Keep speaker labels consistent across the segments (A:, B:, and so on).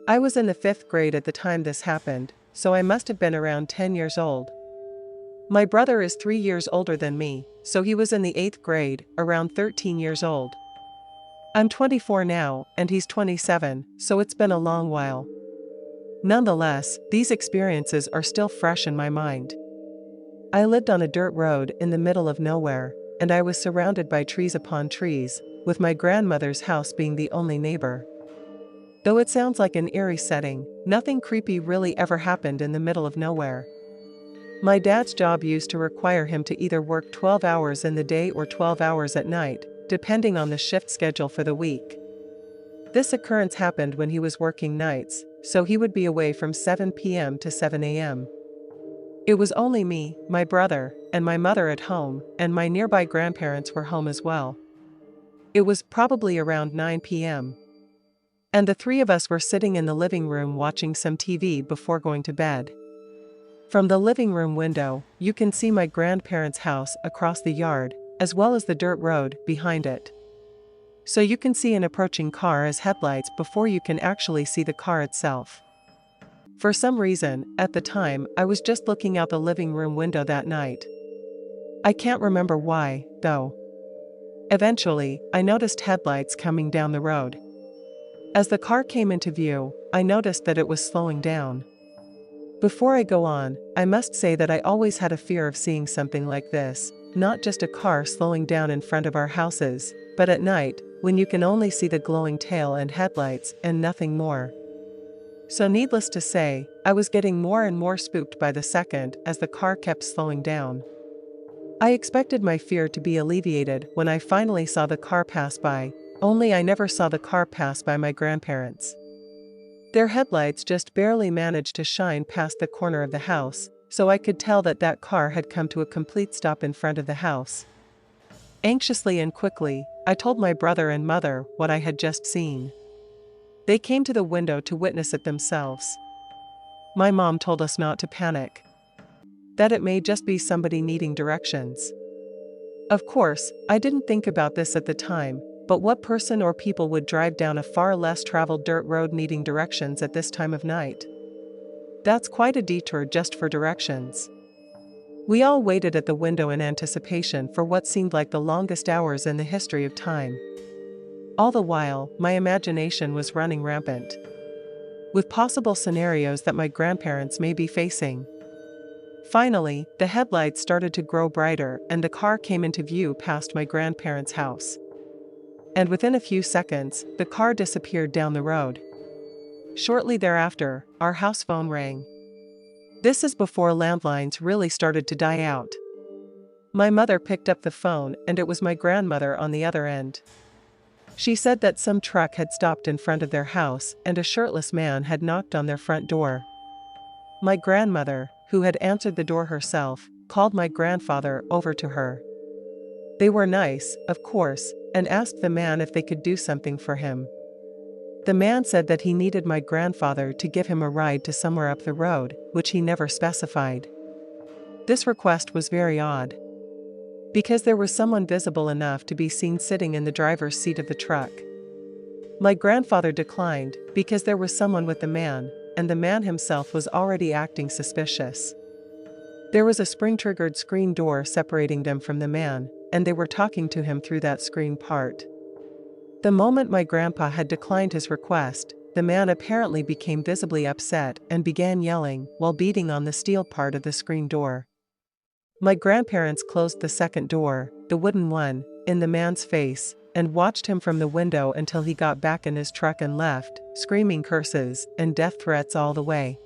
A: I was in the 5th grade at the time this happened, so I must have been around 10 years old. My brother is 3 years older than me, so he was in the 8th grade, around 13 years old. I'm 24 now, and he's 27, so it's been a long while. Nonetheless, these experiences are still fresh in my mind. I lived on a dirt road in the middle of nowhere, and I was surrounded by trees upon trees, with my grandmother's house being the only neighbor. Though it sounds like an eerie setting, nothing creepy really ever happened in the middle of nowhere. My dad's job used to require him to either work 12 hours in the day or 12 hours at night, depending on the shift schedule for the week. This occurrence happened when he was working nights, so he would be away from 7 p.m. to 7 a.m. It was only me, my brother, and my mother at home, and my nearby grandparents were home as well. It was probably around 9 p.m. And the three of us were sitting in the living room watching some TV before going to bed. From the living room window, you can see my grandparents' house across the yard, as well as the dirt road behind it. So you can see an approaching car as headlights before you can actually see the car itself. For some reason, at the time, I was just looking out the living room window that night. I can't remember why, though. Eventually, I noticed headlights coming down the road. As the car came into view, I noticed that it was slowing down. Before I go on, I must say that I always had a fear of seeing something like this, not just a car slowing down in front of our houses, but at night, when you can only see the glowing tail and headlights and nothing more. So needless to say, I was getting more and more spooked by the second as the car kept slowing down. I expected my fear to be alleviated when I finally saw the car pass by, only I never saw the car pass by my grandparents. Their headlights just barely managed to shine past the corner of the house, so I could tell that that car had come to a complete stop in front of the house. Anxiously and quickly, I told my brother and mother what I had just seen. They came to the window to witness it themselves. My mom told us not to panic. That it may just be somebody needing directions. Of course, I didn't think about this at the time, but what person or people would drive down a far less traveled dirt road needing directions at this time of night? That's quite a detour just for directions. We all waited at the window in anticipation for what seemed like the longest hours in the history of time. All the while, my imagination was running rampant, with possible scenarios that my grandparents may be facing. Finally, the headlights started to grow brighter and the car came into view past my grandparents' house. And within a few seconds, the car disappeared down the road. Shortly thereafter, our house phone rang. This is before landlines really started to die out. My mother picked up the phone and it was my grandmother on the other end. She said that some truck had stopped in front of their house and a shirtless man had knocked on their front door. My grandmother, who had answered the door herself, called my grandfather over to her. They were nice, of course, and asked the man if they could do something for him. The man said that he needed my grandfather to give him a ride to somewhere up the road, which he never specified. This request was very odd, because there was someone visible enough to be seen sitting in the driver's seat of the truck. My grandfather declined, because there was someone with the man, and the man himself was already acting suspicious. There was a spring-triggered screen door separating them from the man, and they were talking to him through that screen part. The moment my grandpa had declined his request, the man apparently became visibly upset and began yelling while beating on the steel part of the screen door. My grandparents closed the second door, the wooden one, in the man's face, and watched him from the window until he got back in his truck and left, screaming curses and death threats all the way.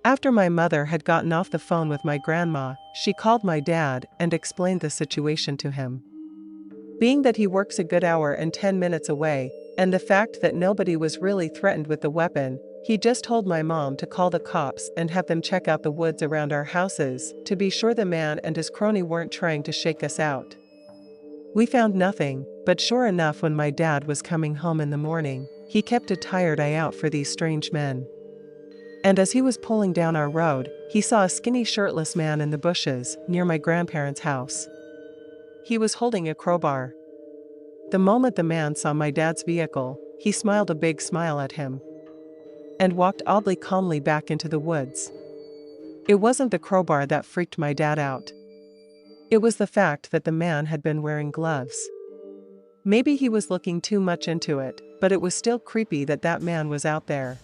A: After my mother had gotten off the phone with my grandma, she called my dad and explained the situation to him. Being that he works a good hour and 10 minutes away, and the fact that nobody was really threatened with the weapon, he just told my mom to call the cops and have them check out the woods around our houses to be sure the man and his crony weren't trying to shake us out. We found nothing, but sure enough, when my dad was coming home in the morning, he kept a tired eye out for these strange men. And as he was pulling down our road, he saw a skinny shirtless man in the bushes near my grandparents' house. He was holding a crowbar. The moment the man saw my dad's vehicle, he smiled a big smile at him. and walked oddly calmly back into the woods. It wasn't the crowbar that freaked my dad out. It was the fact that the man had been wearing gloves. Maybe he was looking too much into it, but it was still creepy that that man was out there.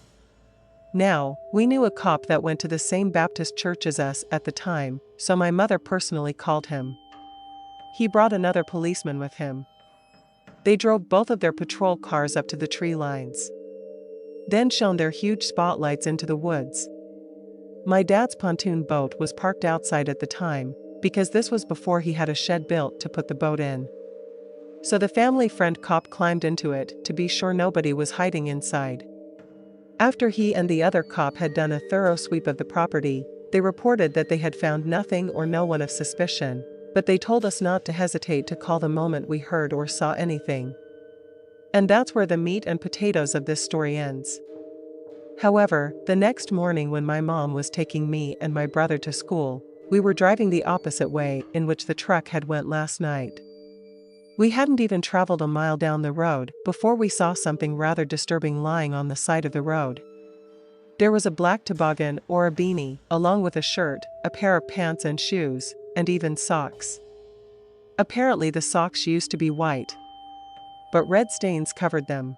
A: Now, we knew a cop that went to the same Baptist church as us at the time, so my mother personally called him. He brought another policeman with him. They drove both of their patrol cars up to the tree lines, then shone their huge spotlights into the woods. My dad's pontoon boat was parked outside at the time, because this was before he had a shed built to put the boat in. So the family friend cop climbed into it to be sure nobody was hiding inside. After he and the other cop had done a thorough sweep of the property, they reported that they had found nothing or no one of suspicion, but they told us not to hesitate to call the moment we heard or saw anything. And that's where the meat and potatoes of this story ends. However, the next morning when my mom was taking me and my brother to school, we were driving the opposite way in which the truck had went last night. We hadn't even traveled a mile down the road before we saw something rather disturbing lying on the side of the road. There was a black toboggan or a beanie, along with a shirt, a pair of pants and shoes, and even socks. Apparently the socks used to be white, but red stains covered them.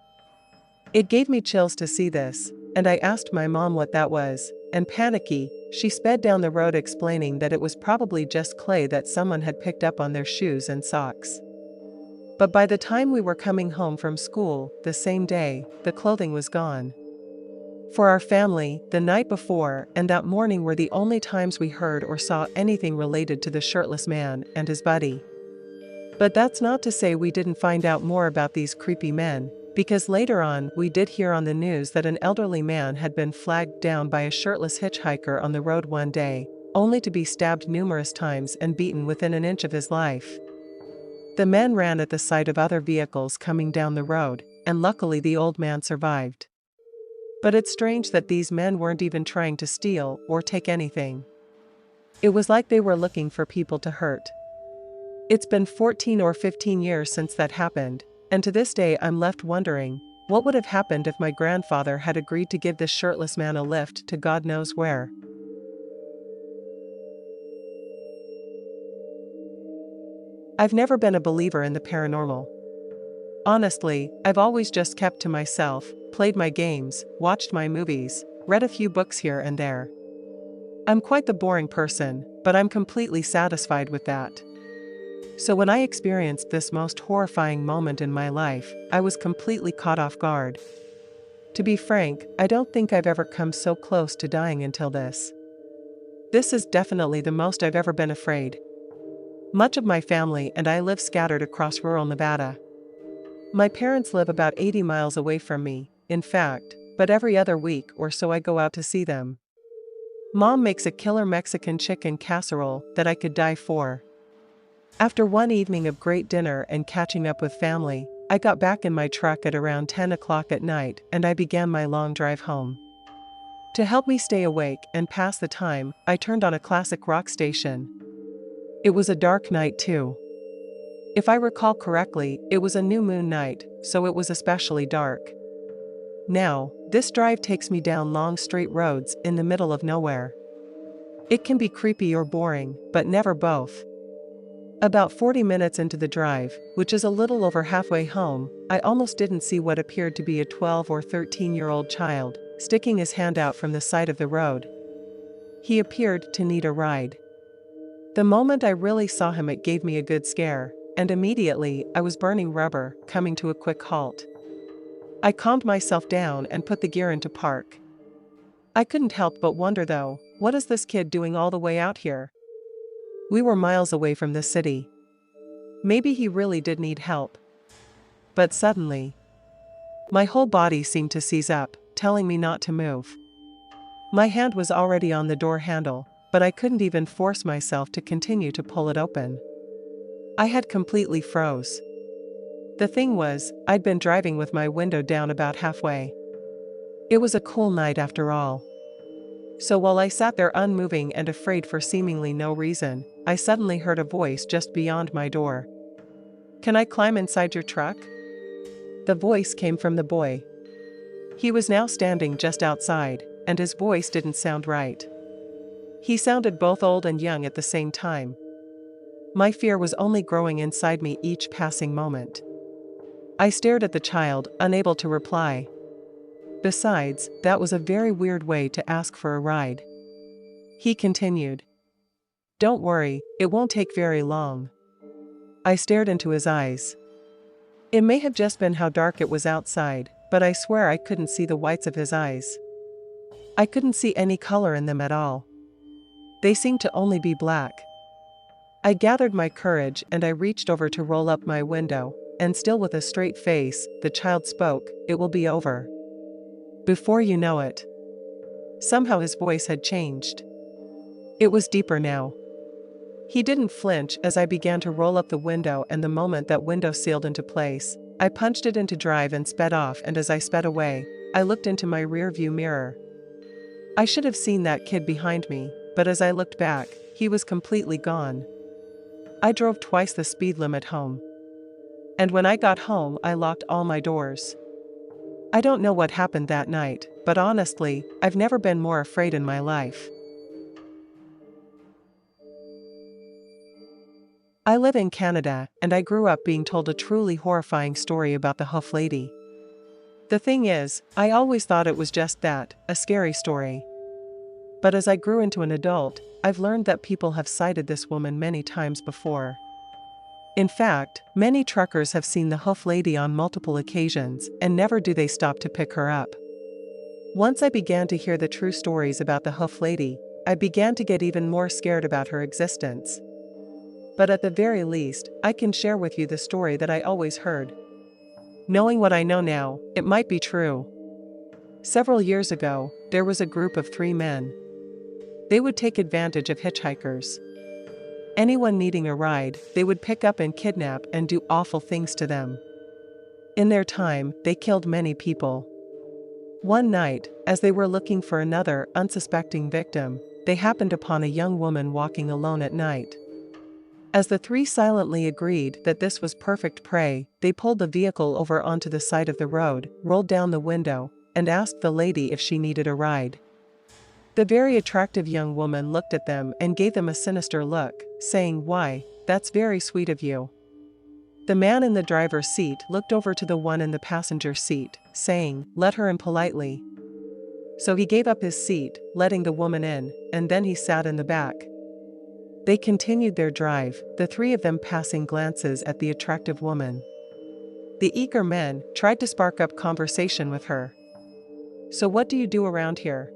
A: It gave me chills to see this, and I asked my mom what that was, and panicky, she sped down the road explaining that it was probably just clay that someone had picked up on their shoes and socks. But by the time we were coming home from school, the same day, the clothing was gone. For our family, the night before and that morning were the only times we heard or saw anything related to the shirtless man and his buddy. But that's not to say we didn't find out more about these creepy men, because later on we did hear on the news that an elderly man had been flagged down by a shirtless hitchhiker on the road one day, only to be stabbed numerous times and beaten within an inch of his life. The men ran at the sight of other vehicles coming down the road, and luckily the old man survived. But it's strange that these men weren't even trying to steal or take anything. It was like they were looking for people to hurt. It's been 14 or 15 years since that happened, and to this day I'm left wondering, what would have happened if my grandfather had agreed to give this shirtless man a lift to God knows where? I've never been a believer in the paranormal. Honestly, I've always just kept to myself, played my games, watched my movies, read a few books here and there. I'm quite the boring person, but I'm completely satisfied with that. So when I experienced this most horrifying moment in my life, I was completely caught off guard. To be frank, I don't think I've ever come so close to dying until this. This is definitely the most I've ever been afraid. Much of my family and I live scattered across rural Nevada. My parents live about 80 miles away from me, in fact, but every other week or so I go out to see them. Mom makes a killer Mexican chicken casserole that I could die for. After one evening of great dinner and catching up with family, I got back in my truck at around 10 o'clock at night and I began my long drive home. To help me stay awake and pass the time, I turned on a classic rock station. It was a dark night too. If I recall correctly, it was a new moon night, so it was especially dark. Now, this drive takes me down long straight roads in the middle of nowhere. It can be creepy or boring, but never both. About 40 minutes into the drive, which is a little over halfway home, I almost didn't see what appeared to be a 12 or 13-year-old child, sticking his hand out from the side of the road. He appeared to need a ride. The moment I really saw him, it gave me a good scare, and immediately I was burning rubber, coming to a quick halt. I calmed myself down and put the gear into park. I couldn't help but wonder though, what is this kid doing all the way out here? We were miles away from the city. Maybe he really did need help. But suddenly, my whole body seemed to seize up, telling me not to move. My hand was already on the door handle, but I couldn't even force myself to continue to pull it open. I had completely froze. The thing was, I'd been driving with my window down about halfway. It was a cool night after all. So while I sat there unmoving and afraid for seemingly no reason, I suddenly heard a voice just beyond my door. "Can I climb inside your truck?" The voice came from the boy. He was now standing just outside, and his voice didn't sound right. He sounded both old and young at the same time. My fear was only growing inside me each passing moment. I stared at the child, unable to reply. Besides, that was a very weird way to ask for a ride. He continued. "Don't worry, it won't take very long." I stared into his eyes. It may have just been how dark it was outside, but I swear I couldn't see the whites of his eyes. I couldn't see any color in them at all. They seemed to only be black. I gathered my courage and I reached over to roll up my window, and still with a straight face, the child spoke, "It will be over before you know it." Somehow his voice had changed. It was deeper now. He didn't flinch as I began to roll up the window, and the moment that window sealed into place, I punched it into drive and sped off, and as I sped away, I looked into my rearview mirror. I should have seen that kid behind me, but as I looked back, he was completely gone. I drove twice the speed limit home. And when I got home, I locked all my doors. I don't know what happened that night, but honestly, I've never been more afraid in my life. I live in Canada, and I grew up being told a truly horrifying story about the Hoof Lady. The thing is, I always thought it was just that, a scary story. But as I grew into an adult, I've learned that people have cited this woman many times before. In fact, many truckers have seen the Hoof Lady on multiple occasions, and never do they stop to pick her up. Once I began to hear the true stories about the Hoof Lady, I began to get even more scared about her existence. But at the very least, I can share with you the story that I always heard. Knowing what I know now, it might be true. Several years ago, there was a group of 3 men. They would take advantage of hitchhikers. Anyone needing a ride, they would pick up and kidnap and do awful things to them. In their time, they killed many people. One night, as they were looking for another unsuspecting victim, they happened upon a young woman walking alone at night. As the 3 silently agreed that this was perfect prey, they pulled the vehicle over onto the side of the road, rolled down the window, and asked the lady if she needed a ride. The very attractive young woman looked at them and gave them a sinister look, saying, "Why, that's very sweet of you." The man in the driver's seat looked over to the one in the passenger seat, saying, "Let her in politely." So he gave up his seat, letting the woman in, and then he sat in the back. They continued their drive, the 3 of them passing glances at the attractive woman. The eager men tried to spark up conversation with her. "So what do you do around here?"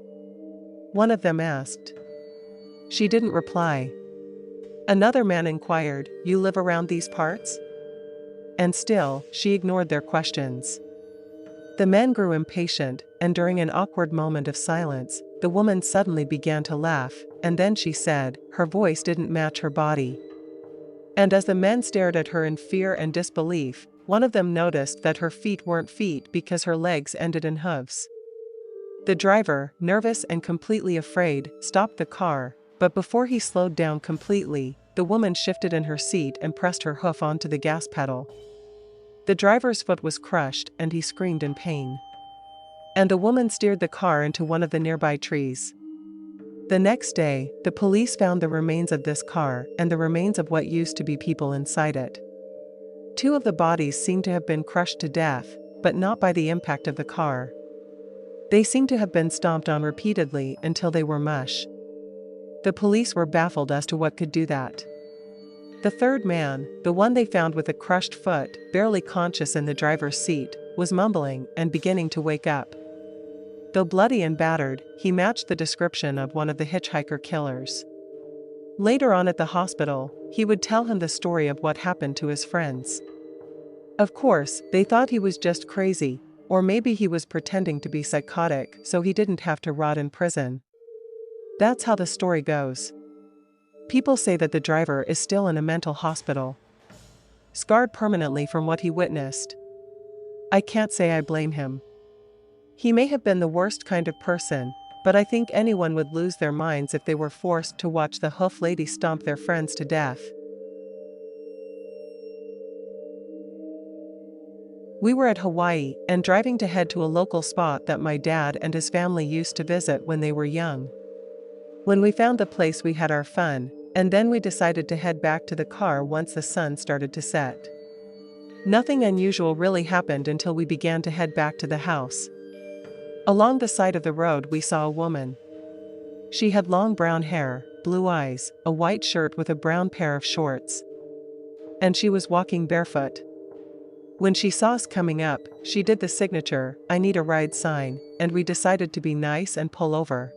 A: one of them asked. She didn't reply. Another man inquired, "You live around these parts?" And still, she ignored their questions. The men grew impatient, and during an awkward moment of silence, the woman suddenly began to laugh, and then she said, her voice didn't match her body. And as the men stared at her in fear and disbelief, one of them noticed that her feet weren't feet because her legs ended in hooves. The driver, nervous and completely afraid, stopped the car, but before he slowed down completely, the woman shifted in her seat and pressed her hoof onto the gas pedal. The driver's foot was crushed and he screamed in pain. And the woman steered the car into one of the nearby trees. The next day, the police found the remains of this car and the remains of what used to be people inside it. 2 of the bodies seemed to have been crushed to death, but not by the impact of the car. They seemed to have been stomped on repeatedly until they were mush. The police were baffled as to what could do that. The 3rd man, the one they found with a crushed foot, barely conscious in the driver's seat, was mumbling and beginning to wake up. Though bloody and battered, he matched the description of one of the hitchhiker killers. Later on at the hospital, he would tell him the story of what happened to his friends. Of course, they thought he was just crazy, or maybe he was pretending to be psychotic so he didn't have to rot in prison. That's how the story goes. People say that the driver is still in a mental hospital, scarred permanently from what he witnessed. I can't say I blame him. He may have been the worst kind of person, but I think anyone would lose their minds if they were forced to watch the Hoof Lady stomp their friends to death. We were at Hawaii and driving to head to a local spot that my dad and his family used to visit when they were young. When we found the place, we had our fun, and then we decided to head back to the car once the sun started to set. Nothing unusual really happened until we began to head back to the house. Along the side of the road, we saw a woman. She had long brown hair, blue eyes, a white shirt with a brown pair of shorts. And she was walking barefoot. When she saw us coming up, she did the signature "I need a ride" sign, and we decided to be nice and pull over.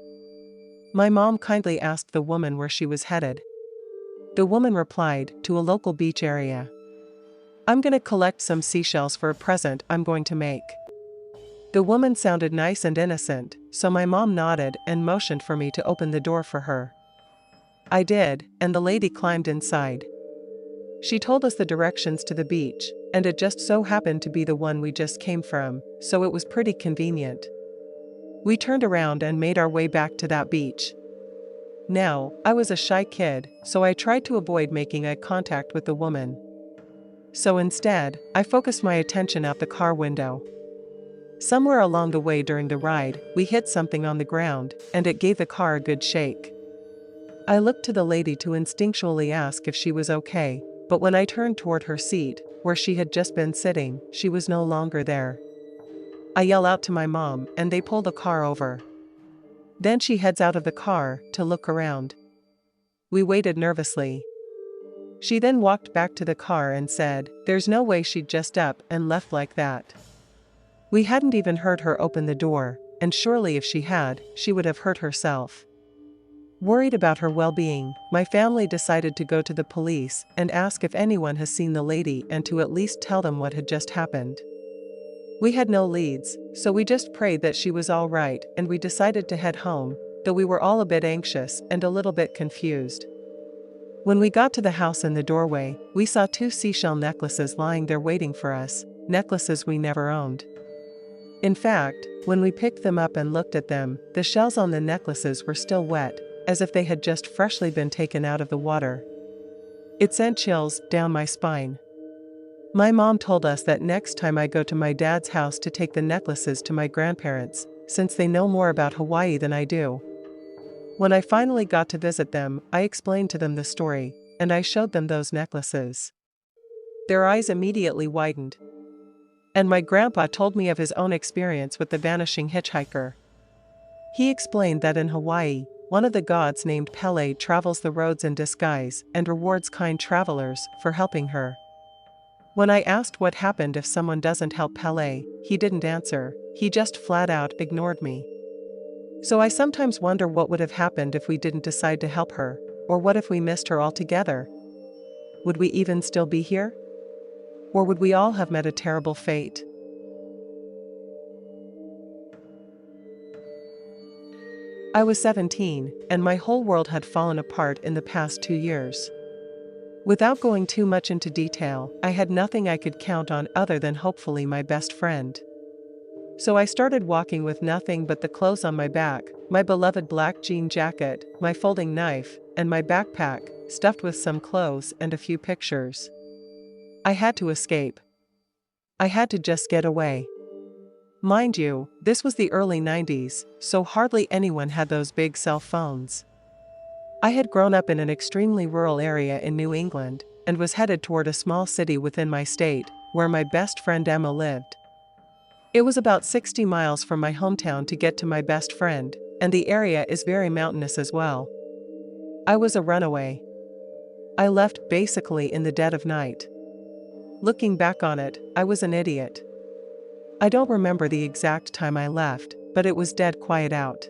A: My mom kindly asked the woman where she was headed. The woman replied, "To a local beach area. I'm gonna collect some seashells for a present I'm going to make." The woman sounded nice and innocent, so my mom nodded and motioned for me to open the door for her. I did, and the lady climbed inside. She told us the directions to the beach, and it just so happened to be the one we just came from, so it was pretty convenient. We turned around and made our way back to that beach. Now, I was a shy kid, so I tried to avoid making eye contact with the woman. So instead, I focused my attention out the car window. Somewhere along the way during the ride, we hit something on the ground, and it gave the car a good shake. I looked to the lady to instinctually ask if she was okay, but when I turned toward her seat, where she had just been sitting, she was no longer there. I yell out to my mom, and they pull the car over. Then she heads out of the car to look around. We waited nervously. She then walked back to the car and said, "There's no way she'd just up and left like that." We hadn't even heard her open the door, and surely if she had, she would have hurt herself. Worried about her well-being, my family decided to go to the police and ask if anyone has seen the lady and to at least tell them what had just happened. We had no leads, so we just prayed that she was all right, and we decided to head home, though we were all a bit anxious and a little bit confused. When we got to the house, in the doorway, we saw 2 seashell necklaces lying there waiting for us, necklaces we never owned. In fact, when we picked them up and looked at them, the shells on the necklaces were still wet, as if they had just freshly been taken out of the water. It sent chills down my spine. My mom told us that next time I go to my dad's house to take the necklaces to my grandparents, since they know more about Hawaii than I do. When I finally got to visit them, I explained to them the story, and I showed them those necklaces. Their eyes immediately widened. And my grandpa told me of his own experience with the vanishing hitchhiker. He explained that in Hawaii, one of the gods named Pele travels the roads in disguise and rewards kind travelers for helping her. When I asked what happened if someone doesn't help Pele, he didn't answer, he just flat out ignored me. So I sometimes wonder what would have happened if we didn't decide to help her, or what if we missed her altogether? Would we even still be here? Or would we all have met a terrible fate? I was 17, and my whole world had fallen apart in the past 2 years. Without going too much into detail, I had nothing I could count on other than hopefully my best friend. So I started walking with nothing but the clothes on my back, my beloved black jean jacket, my folding knife, and my backpack, stuffed with some clothes and a few pictures. I had to escape. I had to just get away. Mind you, this was the early 90s, so hardly anyone had those big cell phones. I had grown up in an extremely rural area in New England, and was headed toward a small city within my state, where my best friend Emma lived. It was about 60 miles from my hometown to get to my best friend, and the area is very mountainous as well. I was a runaway. I left basically in the dead of night. Looking back on it, I was an idiot. I don't remember the exact time I left, but it was dead quiet out.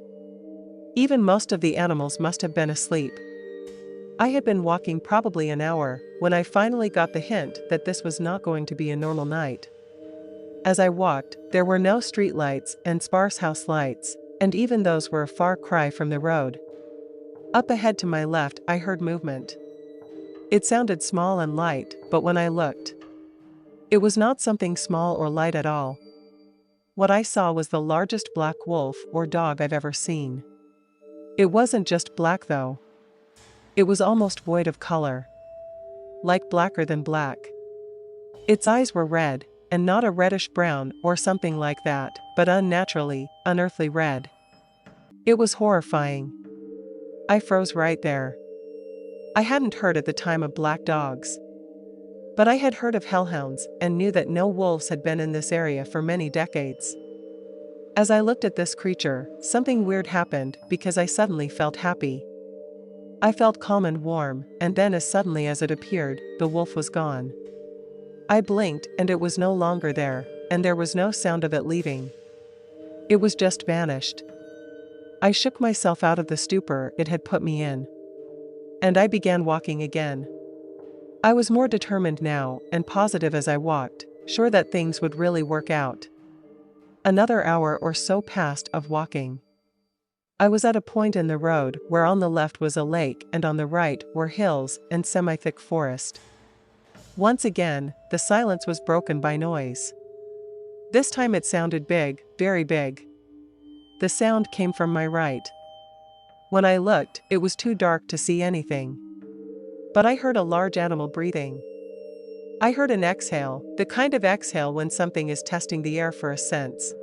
A: Even most of the animals must have been asleep. I had been walking probably an hour when I finally got the hint that this was not going to be a normal night. As I walked, there were no streetlights and sparse house lights, and even those were a far cry from the road. Up ahead to my left, I heard movement. It sounded small and light, but when I looked, it was not something small or light at all. What I saw was the largest black wolf or dog I've ever seen. It wasn't just black though. It was almost void of color. Like blacker than black. Its eyes were red, and not a reddish-brown or something like that, but unnaturally, unearthly red. It was horrifying. I froze right there. I hadn't heard at the time of black dogs. But I had heard of hellhounds and knew that no wolves had been in this area for many decades. As I looked at this creature, something weird happened because I suddenly felt happy. I felt calm and warm, and then as suddenly as it appeared, the wolf was gone. I blinked and it was no longer there, and there was no sound of it leaving. It was just vanished. I shook myself out of the stupor it had put me in. And I began walking again. I was more determined now and positive as I walked, sure that things would really work out. Another hour or so passed of walking. I was at a point in the road where on the left was a lake and on the right were hills and semi-thick forest. Once again, the silence was broken by noise. This time it sounded big, very big. The sound came from my right. When I looked, it was too dark to see anything. But I heard a large animal breathing. I heard an exhale, the kind of exhale when something is testing the air for a sense.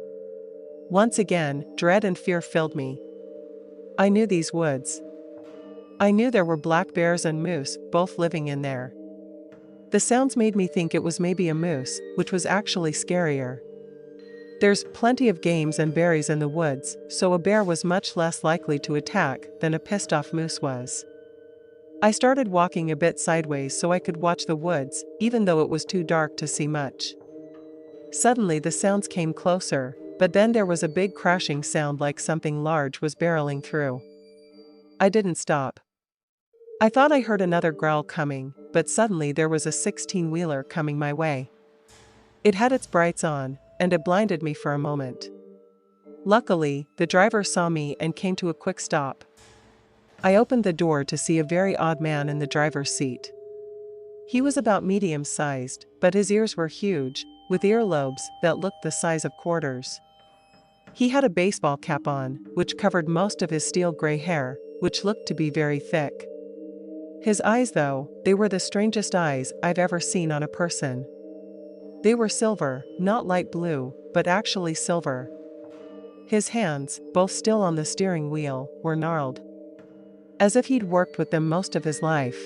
A: Once again, dread and fear filled me. I knew these woods. I knew there were black bears and moose, both living in there. The sounds made me think it was maybe a moose, which was actually scarier. There's plenty of games and berries in the woods, so a bear was much less likely to attack than a pissed-off moose was. I started walking a bit sideways so I could watch the woods, even though it was too dark to see much. Suddenly the sounds came closer, but then there was a big crashing sound like something large was barreling through. I didn't stop. I thought I heard another growl coming, but suddenly there was a 16-wheeler coming my way. It had its brights on, and it blinded me for a moment. Luckily, the driver saw me and came to a quick stop. I opened the door to see a very odd man in the driver's seat. He was about medium-sized, but his ears were huge, with earlobes that looked the size of quarters. He had a baseball cap on, which covered most of his steel gray hair, which looked to be very thick. His eyes, though, they were the strangest eyes I've ever seen on a person. They were silver, not light blue, but actually silver. His hands, both still on the steering wheel, were gnarled. As if he'd worked with them most of his life.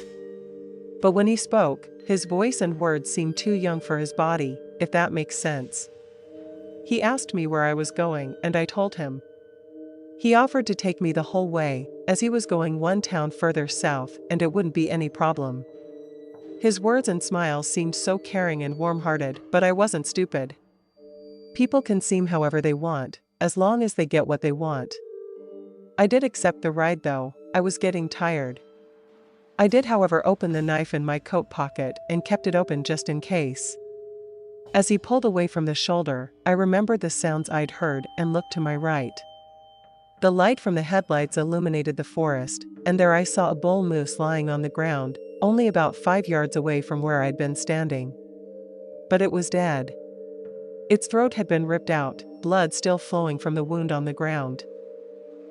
A: But when he spoke, his voice and words seemed too young for his body, if that makes sense. He asked me where I was going, and I told him. He offered to take me the whole way, as he was going one town further south and it wouldn't be any problem. His words and smiles seemed so caring and warm-hearted, but I wasn't stupid. People can seem however they want, as long as they get what they want. I did accept the ride though, I was getting tired. I did however open the knife in my coat pocket and kept it open just in case. As he pulled away from the shoulder, I remembered the sounds I'd heard and looked to my right. The light from the headlights illuminated the forest, and there I saw a bull moose lying on the ground, only about 5 yards away from where I'd been standing. But it was dead. Its throat had been ripped out, blood still flowing from the wound on the ground.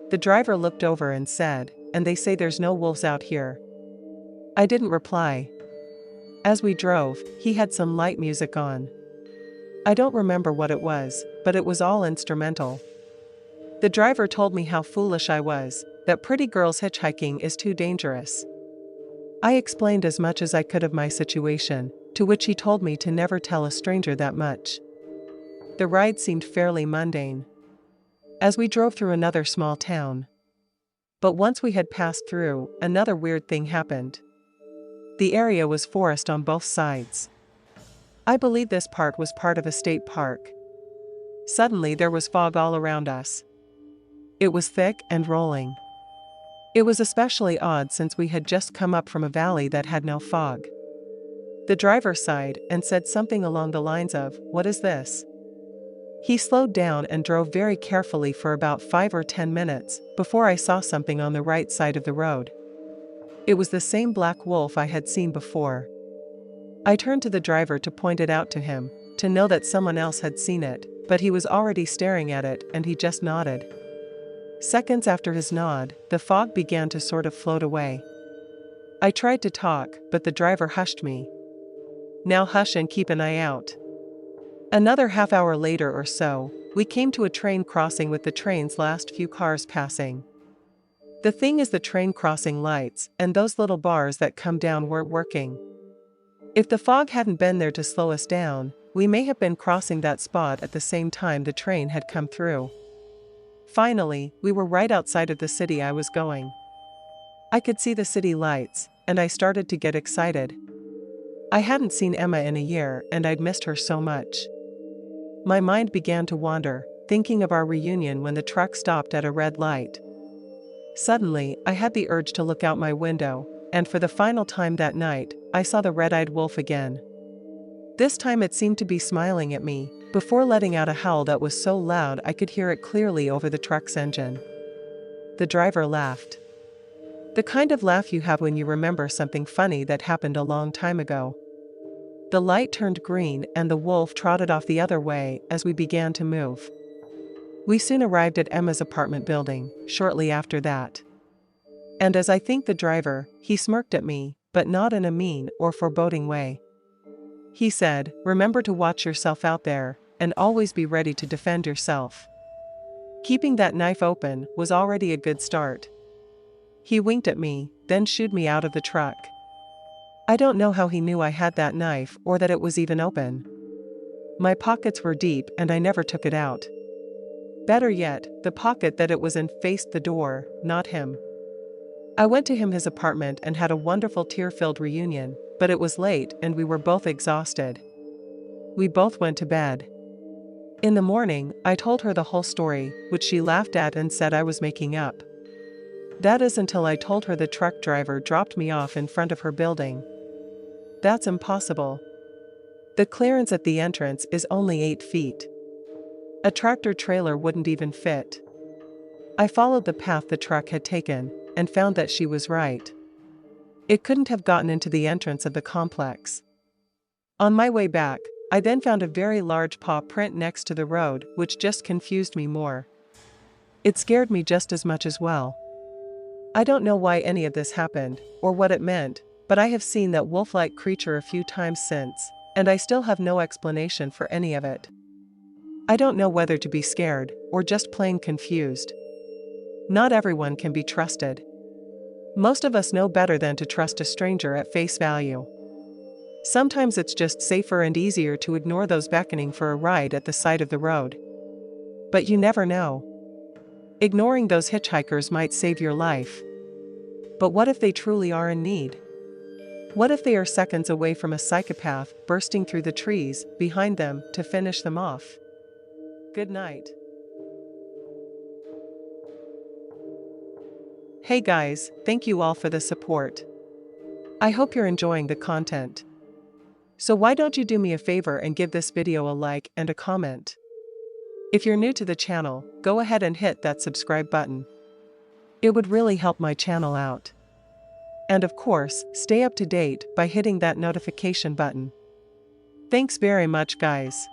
A: The driver looked over and said, "And they say there's no wolves out here." I didn't reply. As we drove, he had some light music on. I don't remember what it was, but it was all instrumental. The driver told me how foolish I was, that pretty girls hitchhiking is too dangerous. I explained as much as I could of my situation, to which he told me to never tell a stranger that much. The ride seemed fairly mundane. As we drove through another small town. But once we had passed through, another weird thing happened. The area was forest on both sides. I believe this part was part of a state park. Suddenly there was fog all around us. It was thick and rolling. It was especially odd since we had just come up from a valley that had no fog. The driver sighed and said something along the lines of, "What is this?" He slowed down and drove very carefully for about 5 or 10 minutes before I saw something on the right side of the road. It was the same black wolf I had seen before. I turned to the driver to point it out to him, to know that someone else had seen it, but he was already staring at it and he just nodded. Seconds after his nod, the fog began to sort of float away. I tried to talk, but the driver hushed me. "Now hush and keep an eye out." Another half hour later or so, we came to a train crossing with the train's last few cars passing. The thing is, the train crossing lights and those little bars that come down weren't working. If the fog hadn't been there to slow us down, we may have been crossing that spot at the same time the train had come through. Finally, we were right outside of the city I was going. I could see the city lights, and I started to get excited. I hadn't seen Emma in a year, and I'd missed her so much. My mind began to wander, thinking of our reunion when the truck stopped at a red light. Suddenly, I had the urge to look out my window, and for the final time that night, I saw the red-eyed wolf again. This time it seemed to be smiling at me, before letting out a howl that was so loud I could hear it clearly over the truck's engine. The driver laughed. The kind of laugh you have when you remember something funny that happened a long time ago. The light turned green and the wolf trotted off the other way as we began to move. We soon arrived at Emma's apartment building, shortly after that. And as I thanked the driver, he smirked at me, but not in a mean or foreboding way. He said, "Remember to watch yourself out there, and always be ready to defend yourself." Keeping that knife open was already a good start. He winked at me, then shooed me out of the truck. I don't know how he knew I had that knife or that it was even open. My pockets were deep and I never took it out. Better yet, the pocket that it was in faced the door, not him. I went to his apartment and had a wonderful tear-filled reunion, but it was late and we were both exhausted. We both went to bed. In the morning, I told her the whole story, which she laughed at and said I was making up. That is until I told her the truck driver dropped me off in front of her building. That's impossible. The clearance at the entrance is only 8 feet. A tractor trailer wouldn't even fit. I followed the path the truck had taken, and found that she was right. It couldn't have gotten into the entrance of the complex. On my way back, I then found a very large paw print next to the road, which just confused me more. It scared me just as much as well. I don't know why any of this happened, or what it meant, but I have seen that wolf-like creature a few times since, and I still have no explanation for any of it. I don't know whether to be scared, or just plain confused. Not everyone can be trusted. Most of us know better than to trust a stranger at face value. Sometimes it's just safer and easier to ignore those beckoning for a ride at the side of the road. But you never know. Ignoring those hitchhikers might save your life. But what if they truly are in need? What if they are seconds away from a psychopath bursting through the trees behind them to finish them off? Good night. Hey guys, thank you all for the support. I hope you're enjoying the content. So why don't you do me a favor and give this video a like and a comment? If you're new to the channel, go ahead and hit that subscribe button. It would really help my channel out. And of course, stay up to date by hitting that notification button. Thanks very much, guys.